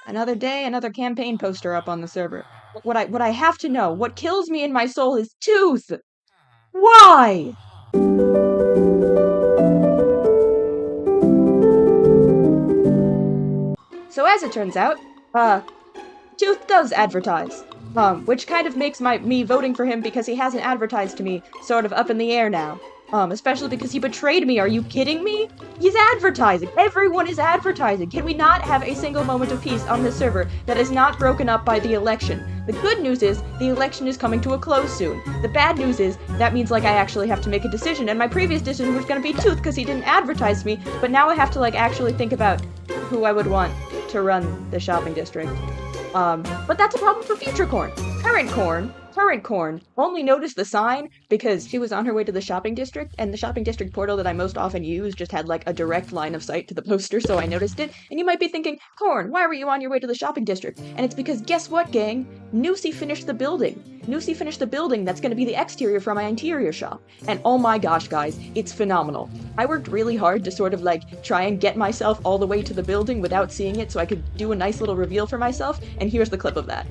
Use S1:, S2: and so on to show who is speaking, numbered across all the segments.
S1: Another day, another campaign poster up on the server. What I have to know, what kills me in my soul is Tooth! Why? So as it turns out, Tooth does advertise. Which kind of makes me voting for him because he hasn't advertised to me sort of up in the air now. Especially because he betrayed me. Are you kidding me? He's advertising. Everyone is advertising. Can we not have a single moment of peace on this server that is not broken up by the election? The good news is the election is coming to a close soon. The bad news is that means like I actually have to make a decision, and my previous decision was gonna be Tooth because he didn't advertise to me, but now I have to like actually think about who I would want to run the shopping district. But that's a problem for future Corn. Current Corn only noticed the sign because she was on her way to the shopping district, and the shopping district portal that I most often use just had like a direct line of sight to the poster, so I noticed it. And you might be thinking, Corn, why were you on your way to the shopping district? And it's because guess what, gang? Nuciee finished the building. Nuciee finished the building that's going to be the exterior for my interior shop. And oh my gosh, guys, it's phenomenal. I worked really hard to sort of like try and get myself all the way to the building without seeing it so I could do a nice little reveal for myself, and here's the clip of that.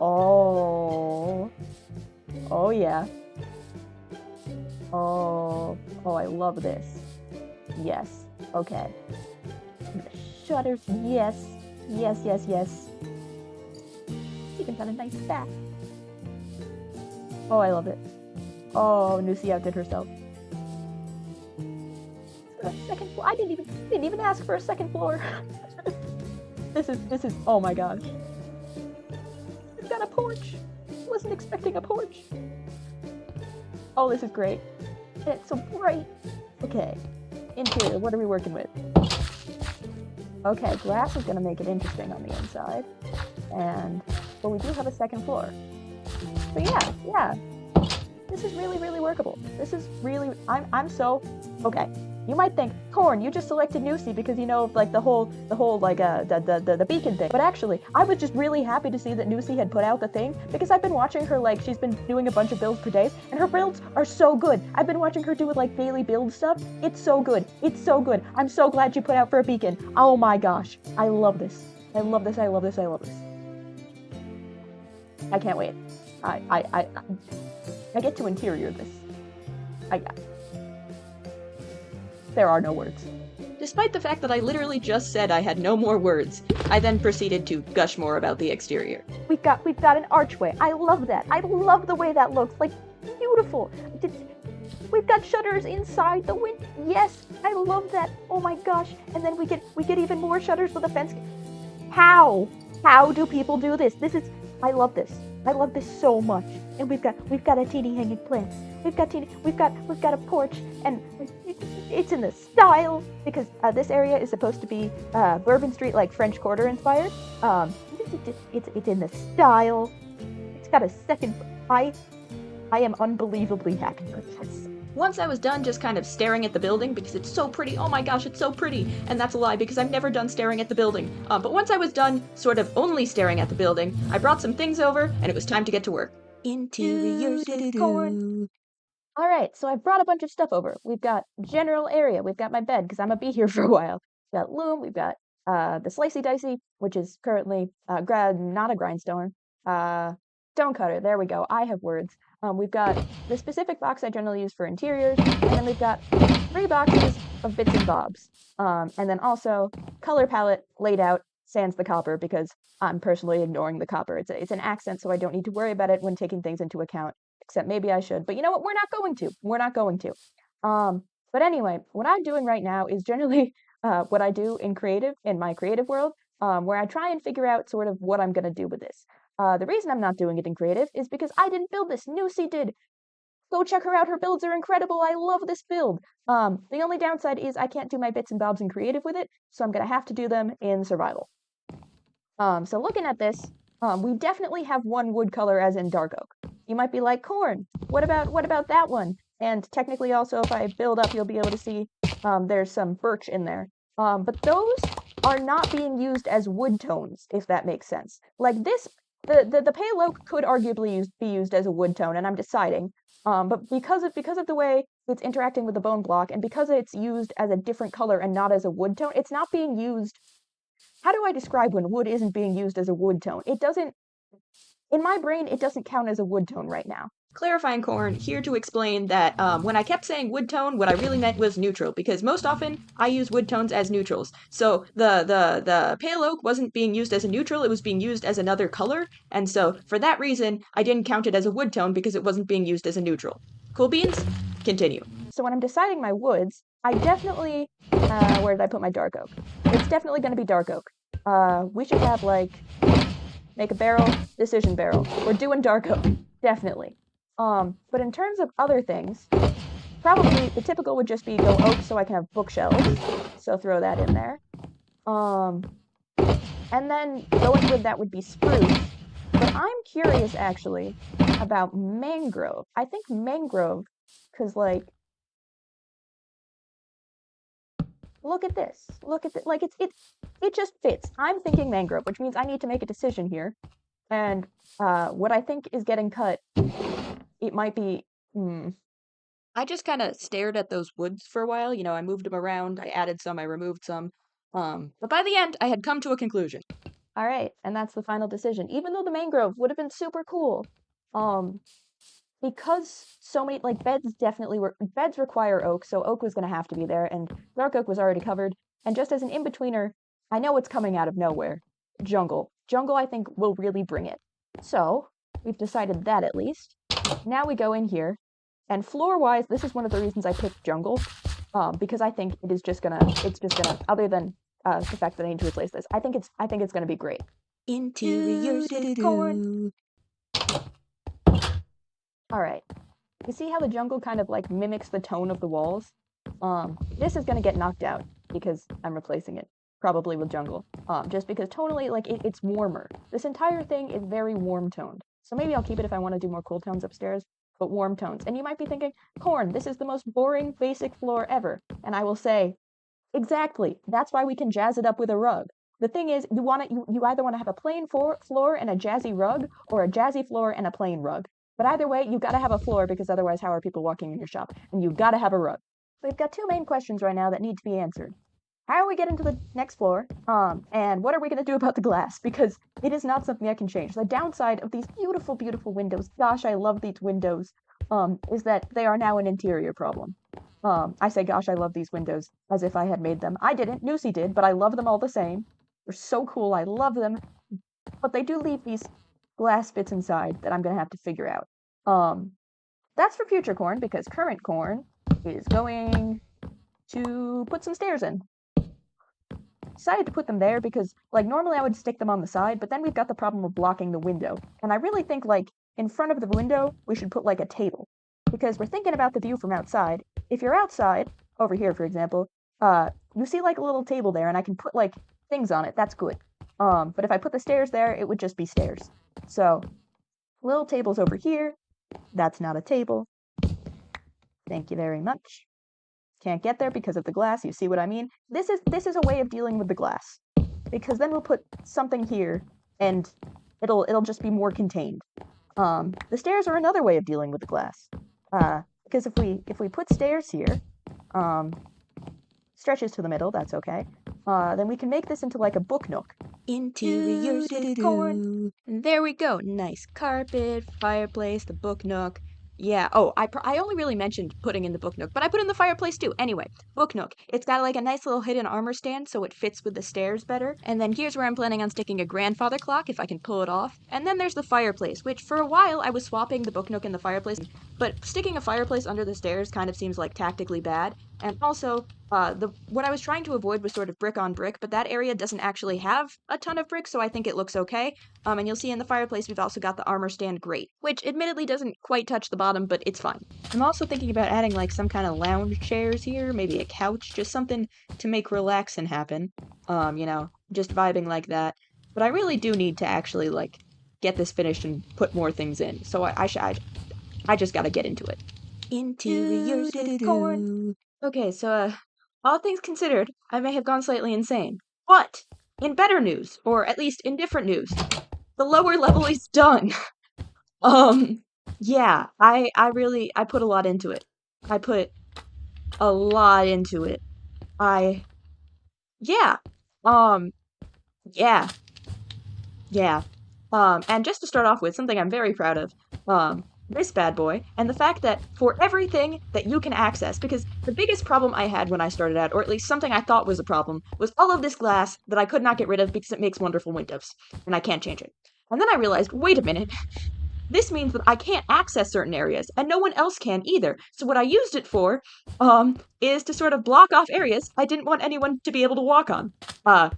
S1: Oh yeah. Oh, I love this. Yes, okay. Shutters, yes. Even got a nice back. Oh, I love it. Oh, Nuciee outdid herself. Second floor. I didn't even ask for a second floor. This is. Oh my gosh. We've got a porch. Wasn't expecting a porch. Oh, this is great. And it's so bright. Okay. Interior. What are we working with? Okay, glass is gonna make it interesting on the inside, but we do have a second floor. So yeah. This is really workable. This is really. I'm so okay. You might think, Corn, you just selected Nuciee because you know like the whole like the beacon thing. But actually, I was just really happy to see that Nuciee had put out the thing because I've been watching her like she's been doing a bunch of builds per day, and her builds are so good. I've been watching her do with like daily build stuff. It's so good. I'm so glad you put out for a beacon. Oh my gosh, I love this. I can't wait. I get to interior this. There are no words. Despite the fact that I literally just said I had no more words, I then proceeded to gush more about the exterior. We've got an archway. I love that. I love the way that looks. Like, beautiful. We've got shutters inside the window. Yes, I love that. Oh my gosh. And then we get even more shutters with a fence. How do people do this? I love this. I love this so much. And we've got a teeny hanging plants. We've got a porch, and it's in the style because this area is supposed to be Bourbon Street, like French Quarter inspired. It's in the style. It's got a second. I am unbelievably happy with this. Once I was done just kind of staring at the building because it's so pretty. Oh my gosh, it's so pretty. And that's a lie because I'm never done staring at the building. But once I was done sort of only staring at the building, I brought some things over and it was time to get to work. Interiors with Corn. All right, so I brought a bunch of stuff over. We've got general area. We've got my bed because I'm gonna be here for a while. We've got loom. We've got the slicey dicey, which is currently not a grindstone. Stone cutter. There we go. I have words. We've got the specific box I generally use for interiors, and then we've got 3 boxes of bits and bobs. And then also color palette laid out sans the copper because I'm personally ignoring the copper. It's an accent, so I don't need to worry about it when taking things into account. Except maybe I should, but you know what? We're not going to. But anyway, what I'm doing right now is generally what I do in my creative world, where I try and figure out sort of what I'm gonna do with this. The reason I'm not doing it in creative is because I didn't build this. Nuciee did. Go check her out. Her builds are incredible. I love this build. The only downside is I can't do my bits and bobs in creative with it, so I'm gonna have to do them in survival. So looking at this, we definitely have one wood color as in dark oak. You might be like, Corn, what about that one? And technically also if I build up, you'll be able to see there's some birch in there. But those are not being used as wood tones, if that makes sense. Like this, the pale oak could arguably be used as a wood tone, and I'm deciding. But because of the way it's interacting with the bone block, and because it's used as a different color and not as a wood tone, it's not being used how do I describe when wood isn't being used as a wood tone? It doesn't, in my brain, it doesn't count as a wood tone right now. Clarifying Corn, here to explain that when I kept saying wood tone, what I really meant was neutral, because most often I use wood tones as neutrals. So the pale oak wasn't being used as a neutral, it was being used as another color, and so for that reason, I didn't count it as a wood tone because it wasn't being used as a neutral. Cool beans? Continue. So when I'm deciding my woods, I definitely, where did I put my dark oak? It's definitely going to be dark oak. We should have, like, make a barrel, decision barrel. We're doing dark oak, definitely. But in terms of other things, probably the typical would just be go oak so I can have bookshelves. So throw that in there. And then going with that would be spruce. But I'm curious actually about mangrove. I think mangrove, because like, look at this. Look at this. Like it just fits. I'm thinking mangrove, which means I need to make a decision here. And what I think is getting cut, it might be. I just kind of stared at those woods for a while. You know, I moved them around. I added some. I removed some. But by the end, I had come to a conclusion. All right, and that's the final decision. Even though the mangrove would have been super cool, because so many, like, beds require oak, so oak was going to have to be there, and dark oak was already covered. And just as an in-betweener, I know it's coming out of nowhere. Jungle. Jungle, I think, will really bring it. So, we've decided that at least. Now we go in here, and floor-wise, this is one of the reasons I picked jungle, because I think it's just gonna, other than the fact that I need to replace this, I think it's gonna be great. Interiors with corn. Alright. You see how the jungle kind of like mimics the tone of the walls? This is gonna get knocked out because I'm replacing it, probably with jungle. Just because tonally, like, it's warmer. This entire thing is very warm toned. So maybe I'll keep it if I want to do more cool tones upstairs, but warm tones. And you might be thinking, Corn, this is the most boring, basic floor ever. And I will say, exactly. That's why we can jazz it up with a rug. The thing is, you either want to have a plain floor and a jazzy rug, or a jazzy floor and a plain rug. But either way, you gotta have a floor, because otherwise how are people walking in your shop? And you gotta have a rug. We've got two main questions right now that need to be answered. How are we getting to the next floor? And what are we gonna do about the glass? Because it is not something I can change. The downside of these beautiful, beautiful windows, gosh, I love these windows, is that they are now an interior problem. I say, gosh, I love these windows, as if I had made them. I didn't, Nuciee did, but I love them all the same. They're so cool, I love them. But they do leave these glass bits inside that I'm gonna have to figure out. That's for future Corn, because current Corn is going to put some stairs in. Decided to put them there because, like, normally I would stick them on the side, but then we've got the problem of blocking the window. And I really think, like, in front of the window, we should put, like, a table. Because we're thinking about the view from outside. If you're outside, over here, for example, you see, like, a little table there, and I can put, like, things on it. That's good. But if I put the stairs there, it would just be stairs. So, little tables over here. That's not a table. Thank you very much. Can't get there because of the glass. You see what I mean? This is a way of dealing with the glass, because then we'll put something here, and it'll just be more contained. The stairs are another way of dealing with the glass, because if we put stairs here, stretches to the middle, that's okay. Then we can make this into like a book nook. Interiors with corn. There we go. Nice carpet, fireplace, the book nook. Yeah, oh, I only really mentioned putting in the book nook, but I put in the fireplace too. Anyway, book nook. It's got like a nice little hidden armor stand, so it fits with the stairs better. And then here's where I'm planning on sticking a grandfather clock, if I can pull it off. And then there's the fireplace, which for a while I was swapping the book nook and the fireplace, but sticking a fireplace under the stairs kind of seems like tactically bad. And also, what I was trying to avoid was sort of brick on brick, but that area doesn't actually have a ton of brick, so I think it looks okay. And you'll see in the fireplace we've also got the armor stand grate, which admittedly doesn't quite touch the bottom, but it's fine. I'm also thinking about adding like some kind of lounge chairs here, maybe a couch, just something to make relaxing happen. You know, just vibing like that. But I really do need to actually like get this finished and put more things in, so I just gotta get into it. Interiors with corn. Okay, so all things considered, I may have gone slightly insane. But in better news, or at least in different news, the lower level is done. Yeah, I put a lot into it. I put a lot into it. Yeah. Yeah. Yeah. And just to start off with, something I'm very proud of, this bad boy, and the fact that for everything that you can access, because the biggest problem I had when I started out, or at least something I thought was a problem, was all of this glass that I could not get rid of because it makes wonderful windows, and I can't change it. And then I realized, wait a minute, this means that I can't access certain areas, and no one else can either. So what I used it for, is to sort of block off areas I didn't want anyone to be able to walk on.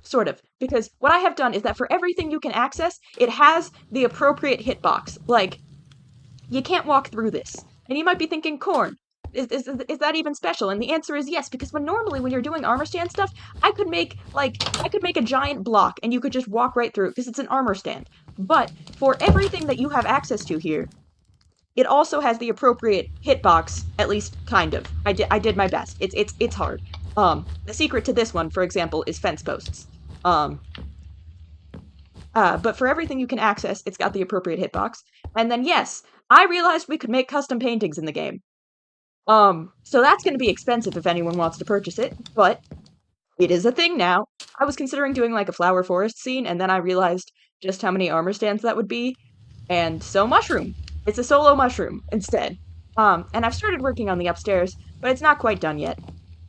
S1: Sort of. Because what I have done is that for everything you can access, it has the appropriate hitbox. Like, you can't walk through this. And you might be thinking, Corn, is that even special? And the answer is yes, because normally when you're doing armor stand stuff, I could make a giant block and you could just walk right through it because it's an armor stand. But for everything that you have access to here, it also has the appropriate hitbox, at least kind of. I did my best. It's hard. The secret to this one, for example, is fence posts. But for everything you can access, it's got the appropriate hitbox. And then yes, I realized we could make custom paintings in the game. So that's going to be expensive if anyone wants to purchase it, but it is a thing now. I was considering doing like a flower forest scene, and then I realized just how many armor stands that would be, and so mushroom. It's a solo mushroom instead. And I've started working on the upstairs, but it's not quite done yet.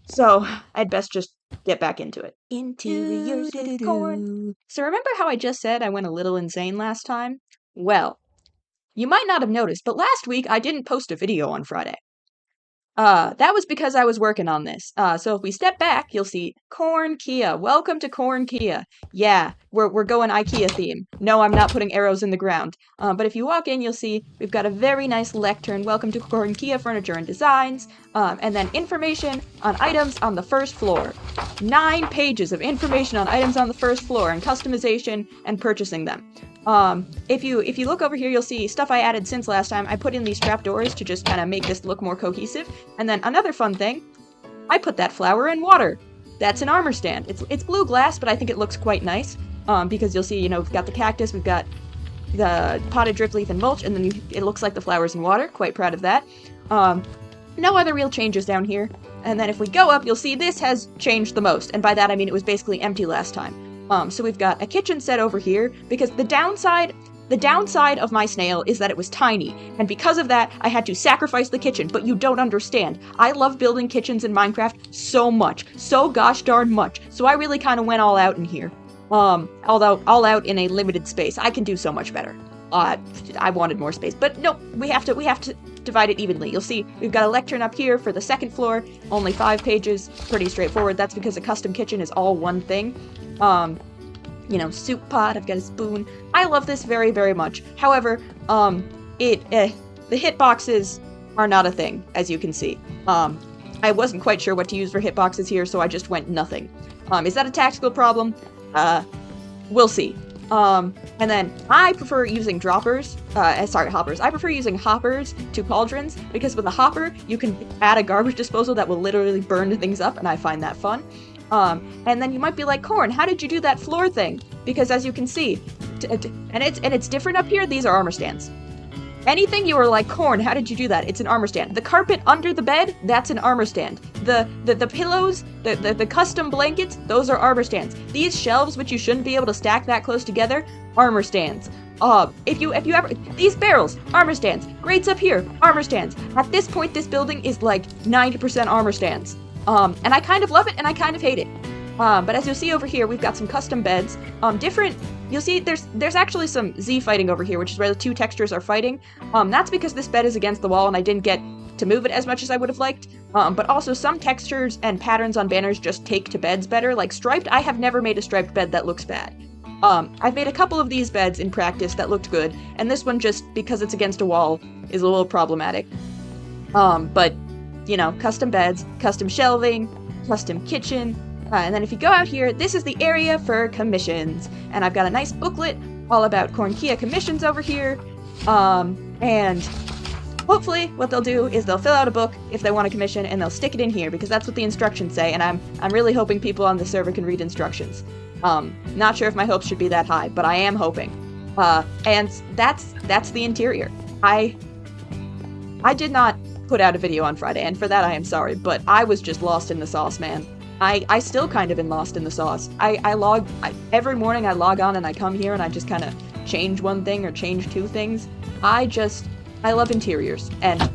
S1: So I'd best just get back into it. Interiors with corn. So remember how I just said I went a little insane last time? Well, you might not have noticed, but last week I didn't post a video on Friday. That was because I was working on this. So if we step back, you'll see Corn-kea. Welcome to Corn-kea. Yeah, we're going IKEA theme. No, I'm not putting arrows in the ground. But if you walk in, you'll see we've got a very nice lectern. Welcome to Corn-kea Furniture and Designs. And then information on items on the first floor. 9 pages of information on items on the first floor and customization and purchasing them. If you look over here, you'll see stuff I added since last time. I put in these trapdoors to just kind of make this look more cohesive. And then another fun thing, I put that flower in water. That's an armor stand. It's blue glass, but I think it looks quite nice. Because you'll see, we've got the cactus, we've got the potted drip leaf and mulch, and then it looks like the flowers in water. Quite proud of that. No other real changes down here. And then if we go up, you'll see this has changed the most. And by that I mean it was basically empty last time. So we've got a kitchen set over here, because the downside of my snail is that it was tiny, and because of that, I had to sacrifice the kitchen, but you don't understand. I love building kitchens in Minecraft so much, so gosh darn much, so I really kind of went all out in here. Although all out in a limited space. I can do so much better. I wanted more space, but no, we have to divide it evenly. You'll see we've got a lectern up here for the second floor, only 5 pages, pretty straightforward. That's because a custom kitchen is all one thing. Soup pot, I've got a spoon. I love this very, very much. However, the hitboxes are not a thing, as you can see. I wasn't quite sure what to use for hitboxes here, so I just went nothing. Is that a tactical problem? We'll see. And then I prefer using hoppers. I prefer using hoppers to cauldrons, because with a hopper, you can add a garbage disposal that will literally burn things up, and I find that fun. And then you might be like, Corn, how did you do that floor thing? Because as you can see, and it's different up here, these are armor stands. Anything you are like, Corn, how did you do that? It's an armor stand. The carpet under the bed, that's an armor stand. The pillows, the custom blankets, those are armor stands. These shelves, which you shouldn't be able to stack that close together, armor stands. If you ever, these barrels, armor stands. Grates up here, armor stands. At this point, this building is like 90% armor stands. And I kind of love it and I kind of hate it. But as you'll see over here, we've got some custom beds. You'll see there's actually some Z fighting over here, which is where the 2 textures are fighting. That's because this bed is against the wall and I didn't get to move it as much as I would have liked. But also some textures and patterns on banners just take to beds better. Like striped, I have never made a striped bed that looks bad. I've made a couple of these beds in practice that looked good, and this one, just because it's against a wall, is a little problematic. But custom beds, custom shelving, custom kitchen. And then if you go out here, this is the area for commissions. And I've got a nice booklet all about Corn-kea commissions over here. And hopefully what they'll do is they'll fill out a book if they want a commission, and they'll stick it in here, because that's what the instructions say, and I'm really hoping people on the server can read instructions. Not sure if my hopes should be that high, but I am hoping. And that's the interior. I did not put out a video on Friday, and for that I am sorry, but I was just lost in the sauce, man. I still kind of am lost in the sauce. Every morning I log on and I come here and I just kind of change one thing or change two things. I love interiors, and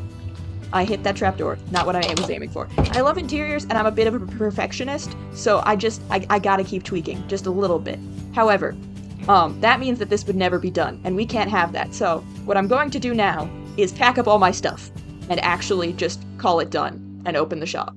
S1: I hit that trapdoor, not what I was aiming for. I love interiors, and I'm a bit of a perfectionist, so I gotta keep tweaking, just a little bit. However, that means that this would never be done, and we can't have that, so what I'm going to do now is pack up all my stuff, and actually just call it done, and open the shop.